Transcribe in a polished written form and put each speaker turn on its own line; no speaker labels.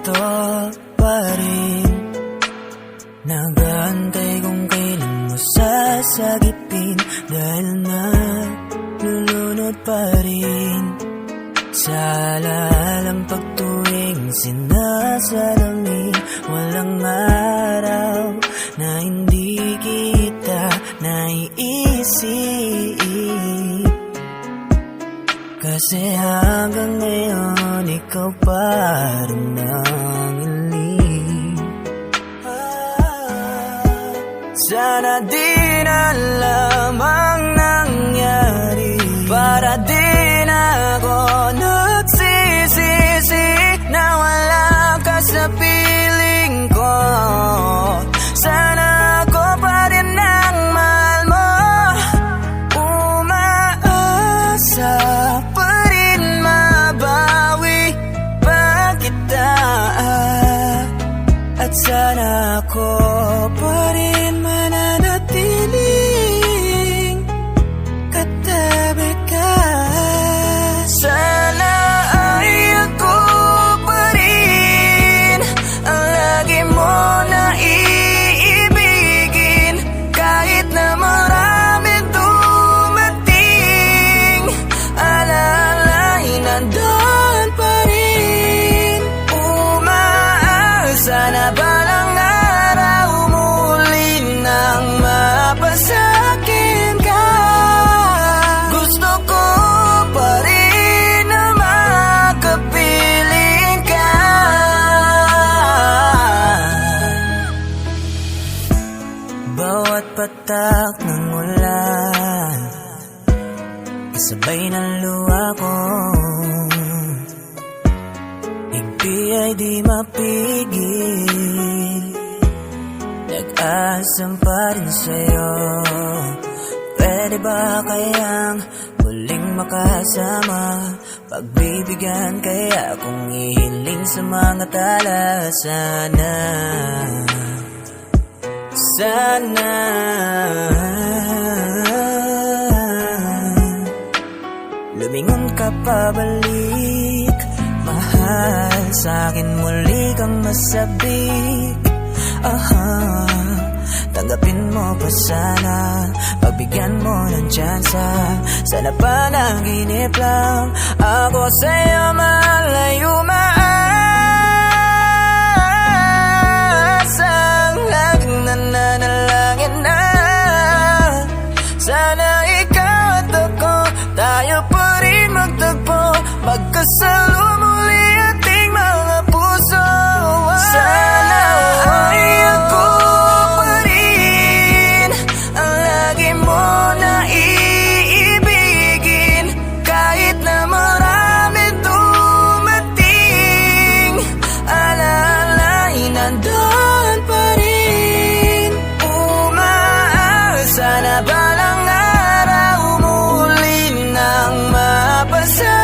ganito pa rin. Nag-aantay kung kailan mo sasagipin, dahil nalulunod pa rin sa alalang pagtuwing sinasalamin. Walang araw na hindi kita naiisip, kasi hanggang ngayon ikaw pa rin ang hiling. Sana di na lamang nangyari, para di na ako nagsisisi na wala ka sa piling ko. Sana ako pa rin ang mahal mo, umaasa pa rin mabawi pa kita. At sana ako pa rin mananatiling katabi ka. Sana ay ako pa rin ang lagi mo na iibigin, kahit na marami dumating. Alalay nandun pa rin, umaasa na balang araw muli nang mapasakin ka. Gusto ko pa rin na makapiling ka. Bawat patak ng ulan, kasabay ng luha ko, higpi ay di mapigil. Nag-asam pa rin sa'yo, pwede ba kayang muling makasama? Pagbibigyan kaya kung ihiling sa mga tala. Sana, sana lumingon ka pabalik, mahal, sa'kin muli kang masabik. Tanggapin mo pa sana, pagbigyan mo ng tsansa. Sana panaginip lang ako sa'yo, malayo maasang laging nananalangin na sana ikaw at ako, tayo pa rin magtagpo, magkasalo muli ating mga puso. Sana ay ako pa rin ang lagi mo na iibigin, kahit na marami dumating. Alalay nandun pa rin, umaasa na balang araw muli nang mapasa